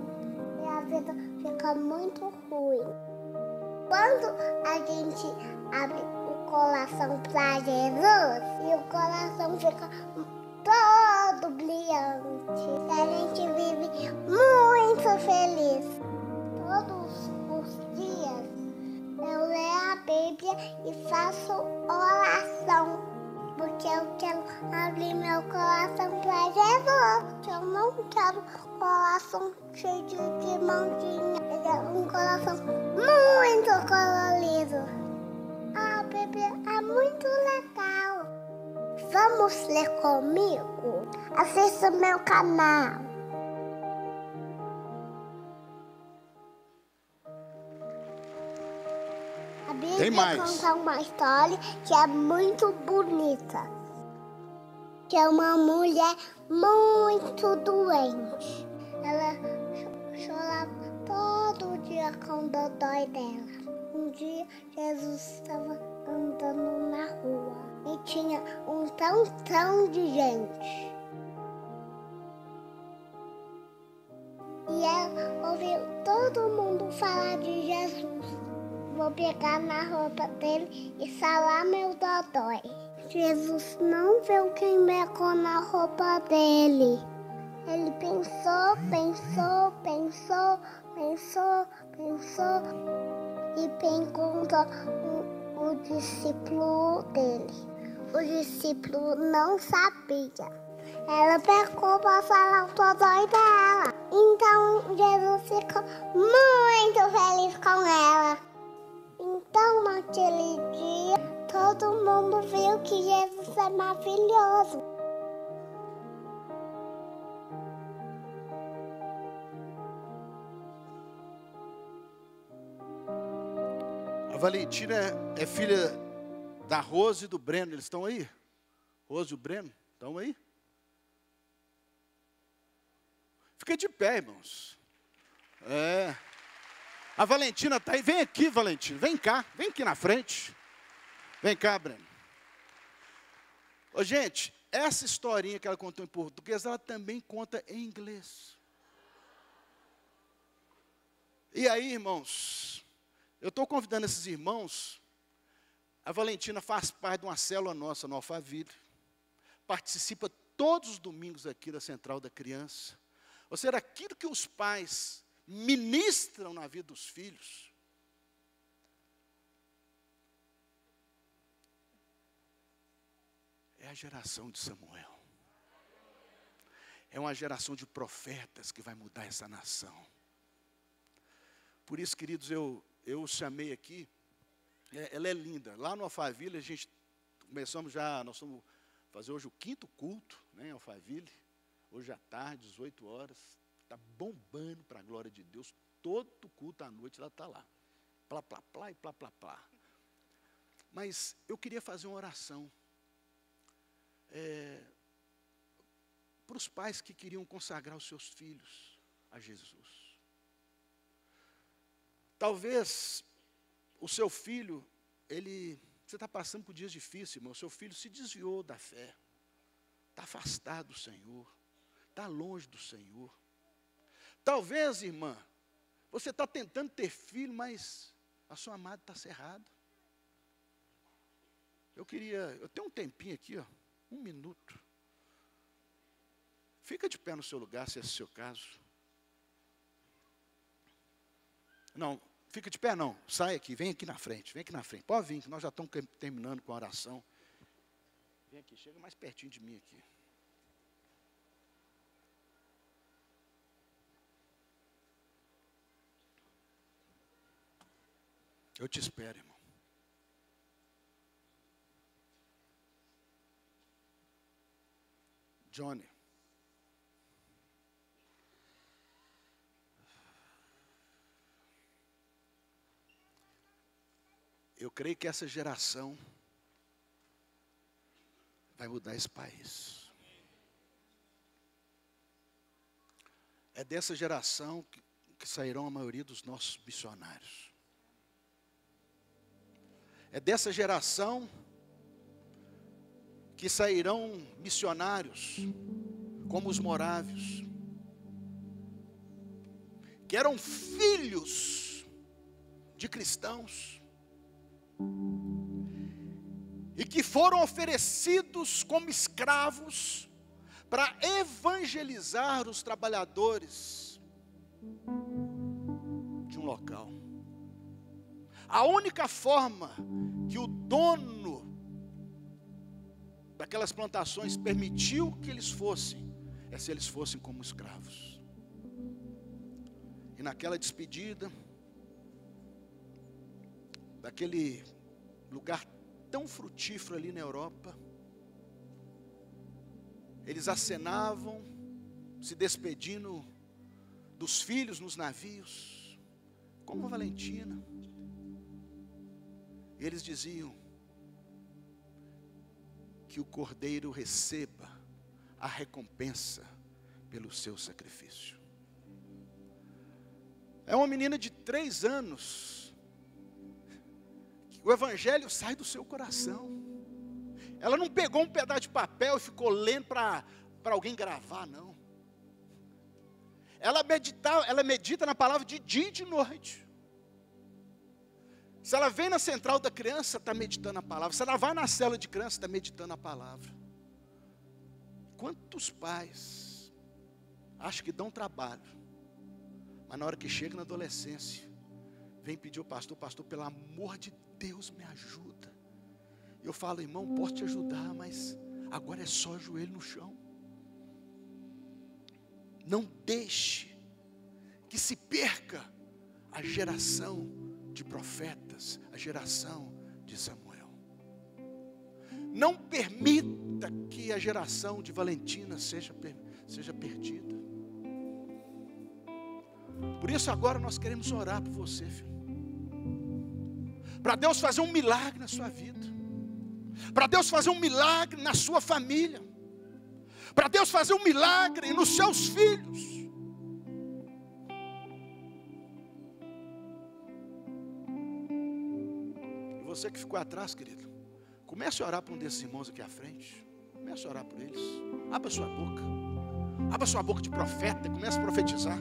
E a vida fica muito ruim. Quando a gente abre o coração para Jesus, e o coração fica todo brilhante. E a gente vive muito feliz. Todos os dias eu leio a Bíblia e faço oração. Porque eu quero abrir meu coração para Jesus. Porque eu não quero coração cheio de manchinha. Eu quero um coração muito colorido. A Bíblia é muito legal. Vamos ler comigo? Assista meu canal. A Bíblia conta uma história que é muito bonita. Que é uma mulher muito doente. Ela chorava todo dia com o dodói dela. Um dia Jesus estava andando na rua e tinha um tantão de gente. E ela ouviu todo mundo falar de Jesus. Vou pegar na roupa dele e sarar meu dodói. Jesus não viu quem mecou na roupa dele. Ele pensou e encontrou o discípulo dele. O discípulo não sabia. Ela pecou para sarar o dodói dela. Então Jesus ficou muito feliz com ela. Então, naquele dia, todo mundo viu que Jesus é maravilhoso. Valentina é filha da Rose e do Breno. Eles estão aí? Rose e o Breno, estão aí? Fica de pé, irmãos. A Valentina está aí. Vem aqui, Valentina. Vem cá. Vem aqui na frente. Vem cá, Breno. Ô, gente, essa historinha que ela contou em português, ela também conta em inglês. E aí, irmãos, eu estou convidando esses irmãos. A Valentina faz parte de uma célula nossa no Alphaville. Participa todos os domingos aqui da Central da Criança. Ou seja, aquilo que os pais ministram na vida dos filhos. É a geração de Samuel. É uma geração de profetas que vai mudar essa nação. Por isso, queridos, eu chamei aqui. Ela é linda. Lá no Alphaville, a gente nós vamos fazer hoje o 5º culto, né, em Alphaville. Hoje à tarde, 18 horas. Está bombando para a glória de Deus. Todo culto à noite ela está lá. Plá, plá, plá e plá, plá, plá. Mas eu queria fazer uma oração. Para os pais que queriam consagrar os seus filhos a Jesus. Talvez o seu filho, você está passando por dias difíceis, irmão. O seu filho se desviou da fé. Está afastado do Senhor. Está longe do Senhor. Talvez, irmã, você está tentando ter filho, mas a sua amada está cerrada. Eu tenho um tempinho aqui, ó, 1 minuto. Fica de pé no seu lugar, se esse é o seu caso. Não, fica de pé não, sai aqui, vem aqui na frente, Pode vir, que nós já estamos terminando com a oração. Vem aqui, chega mais pertinho de mim aqui. Eu te espero, irmão. Johnny. Eu creio que essa geração vai mudar esse país. É dessa geração que sairão a maioria dos nossos missionários. É dessa geração que sairão missionários, como os morávios, que eram filhos de cristãos, e que foram oferecidos como escravos para evangelizar os trabalhadores de um local. A única forma que o dono daquelas plantações permitiu que eles fossem, é se eles fossem como escravos. E naquela despedida, daquele lugar tão frutífero ali na Europa, eles acenavam, se despedindo dos filhos nos navios, como a Valentina. E eles diziam que o cordeiro receba a recompensa pelo seu sacrifício. É uma menina de 3 anos, que o evangelho sai do seu coração. Ela não pegou um pedaço de papel e ficou lendo para alguém gravar, não. Ela medita na palavra de dia e de noite. Se ela vem na central da criança, está meditando a palavra. Se ela vai na célula de criança, está meditando a palavra. Quantos pais acham que dão trabalho, mas na hora que chega na adolescência, vem pedir ao pastor, pelo amor de Deus, me ajuda. Eu falo, irmão, posso te ajudar, mas agora é só joelho no chão. Não deixe que se perca a geração de profetas, a geração de Samuel. Não permita que a geração de Valentina seja perdida. Por isso agora nós queremos orar por você, filho. para Deus fazer um milagre na sua vida, para Deus fazer um milagre na sua família, para Deus fazer um milagre nos seus filhos. E você que ficou atrás, querido, comece a orar por um desses irmãos aqui à frente. Comece a orar por eles. Abra sua boca. Abra sua boca de profeta. Comece a profetizar.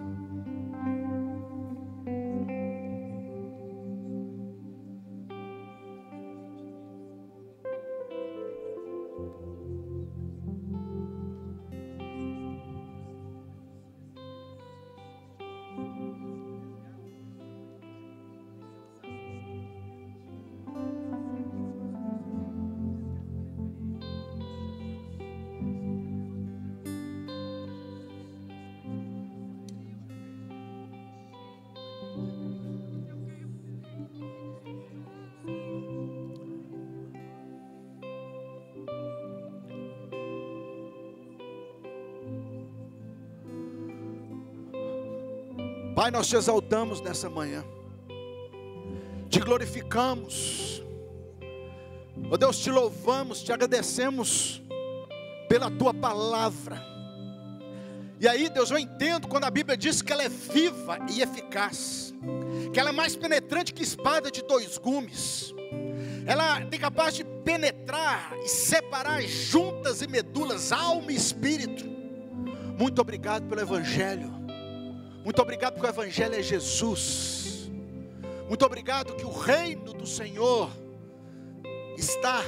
Pai, nós te exaltamos nessa manhã, te glorificamos, ó Deus, te louvamos, te agradecemos pela tua palavra. E aí, Deus, eu entendo quando a Bíblia diz que ela é viva e eficaz, que ela é mais penetrante que espada de dois gumes, ela é capaz de penetrar e separar juntas e medulas, alma e espírito. Muito obrigado pelo Evangelho. Muito obrigado porque o Evangelho é Jesus. Muito obrigado que o reino do Senhor está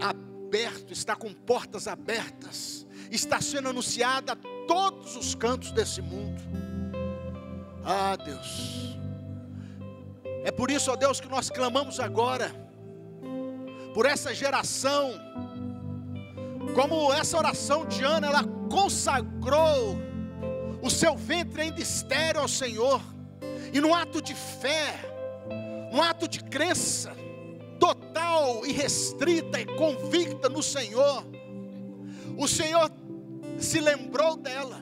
aberto, está com portas abertas, está sendo anunciado a todos os cantos desse mundo. Ah, Deus, é por isso, ó Deus, que nós clamamos agora por essa geração, como essa oração de Ana, ela consagrou o seu ventre ainda estéril ao Senhor, e num ato de fé, num ato de crença total e restrita e convicta no Senhor, o Senhor se lembrou dela,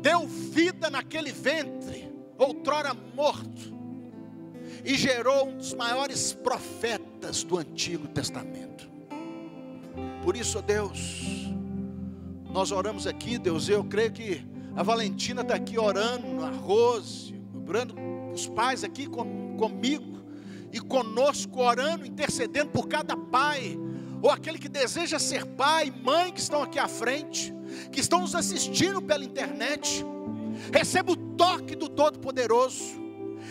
deu vida naquele ventre, outrora morto, e gerou um dos maiores profetas do Antigo Testamento. Por isso, ó Deus, nós oramos aqui, Deus, eu creio que a Valentina está aqui orando, a Rose, orando, os pais aqui comigo e conosco, orando, intercedendo por cada pai, ou aquele que deseja ser pai, mãe, que estão aqui à frente, que estão nos assistindo pela internet. Receba o toque do Todo-Poderoso,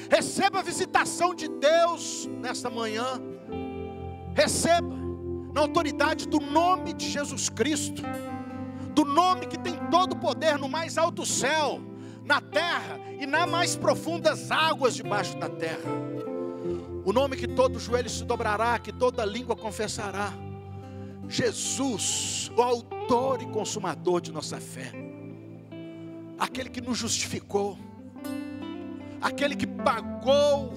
receba a visitação de Deus nesta manhã, receba na autoridade do nome de Jesus Cristo, do nome que tem todo o poder no mais alto céu, na terra e nas mais profundas águas debaixo da terra. O nome que todo joelho se dobrará, que toda língua confessará. Jesus, o autor e consumador de nossa fé, aquele que nos justificou, aquele que pagou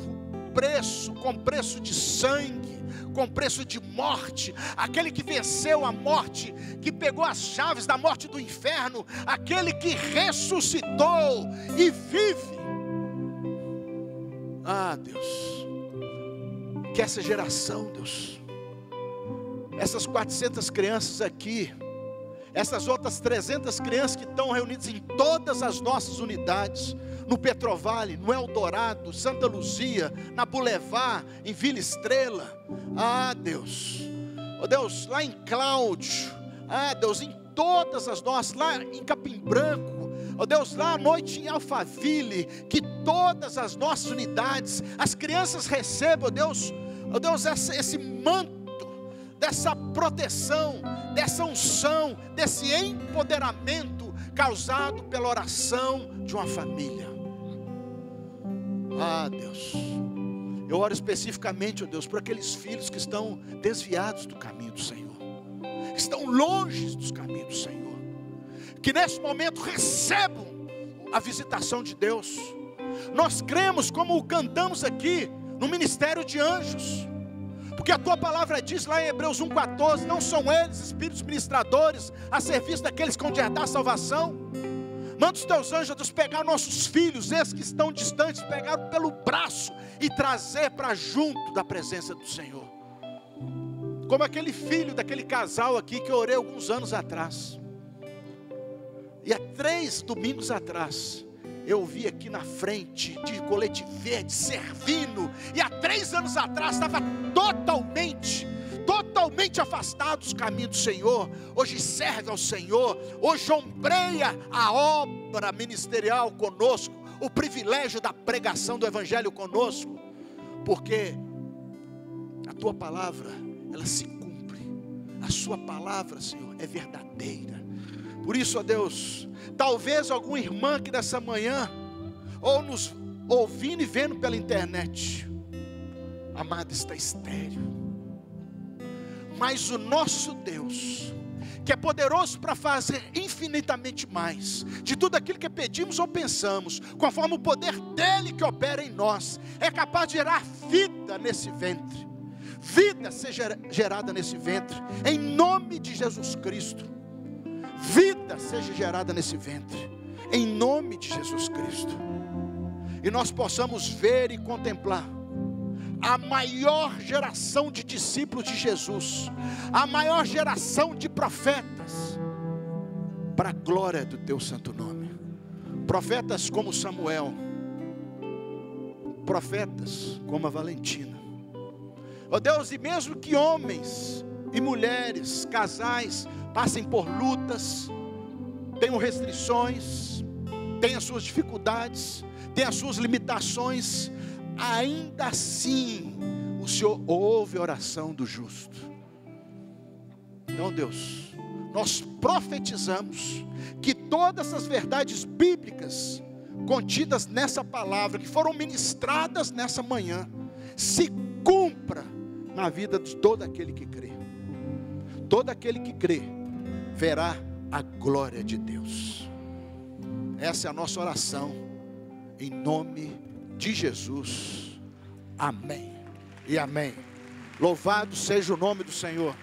preço, com preço de sangue, com preço de morte, aquele que venceu a morte, que pegou as chaves da morte do inferno, aquele que ressuscitou e vive. Ah, Deus, que essa geração, Deus, essas 400 crianças aqui, essas outras 300 crianças que estão reunidas em todas as nossas unidades, no Petrovale, no Eldorado, Santa Luzia, na Boulevard, em Vila Estrela. Ah, Deus, oh Deus, lá em Cláudio, ah, Deus, em todas as nossas, lá em Capim Branco, oh Deus, lá à noite em Alphaville, que todas as nossas unidades, as crianças recebam, oh Deus, esse manto, dessa proteção, dessa unção, desse empoderamento causado pela oração de uma família. Ah, Deus, eu oro especificamente, ó Deus, por aqueles filhos que estão desviados do caminho do Senhor, que estão longe dos caminhos do Senhor, que nesse momento recebam a visitação de Deus. Nós cremos, como cantamos aqui, no ministério de anjos, porque a tua palavra diz lá em Hebreus 1,14, não são eles espíritos ministradores a serviço daqueles que hão de herdar a salvação, Manda os teus anjos, Deus, pegar nossos filhos, esses que estão distantes, pegar pelo braço e trazer para junto da presença do Senhor. Como aquele filho daquele casal aqui que eu orei alguns anos atrás. E há 3 domingos atrás, eu vi aqui na frente, de colete verde, servindo. E há 3 anos atrás, estava totalmente afastado dos caminhos do Senhor. Hoje serve ao Senhor, hoje ombreia a obra ministerial conosco, o privilégio da pregação do Evangelho conosco, porque a tua palavra, ela se cumpre, a sua palavra, Senhor, é verdadeira. Por isso, ó Deus, talvez alguma irmã que nessa manhã, ou nos ouvindo e vendo pela internet, amada, está estéril. Mas o nosso Deus, que é poderoso para fazer infinitamente mais, de tudo aquilo que pedimos ou pensamos, conforme o poder dele que opera em nós, é capaz de gerar vida nesse ventre. Vida seja gerada nesse ventre, em nome de Jesus Cristo. Vida seja gerada nesse ventre, em nome de Jesus Cristo. E nós possamos ver e contemplar a maior geração de discípulos de Jesus, a maior geração de profetas, para a glória do teu santo nome. Profetas como Samuel, profetas como a Valentina. Ó Deus, e mesmo que homens e mulheres, casais, passem por lutas, tenham restrições, tenham as suas dificuldades, tenham as suas limitações, ainda assim o Senhor ouve a oração do justo. Então, Deus, nós profetizamos que todas essas verdades bíblicas contidas nessa palavra, que foram ministradas nessa manhã, se cumpra na vida de todo aquele que crê. Todo aquele que crê verá a glória de Deus. Essa é a nossa oração, em nome de Jesus. Amém e amém. Louvado seja o nome do Senhor.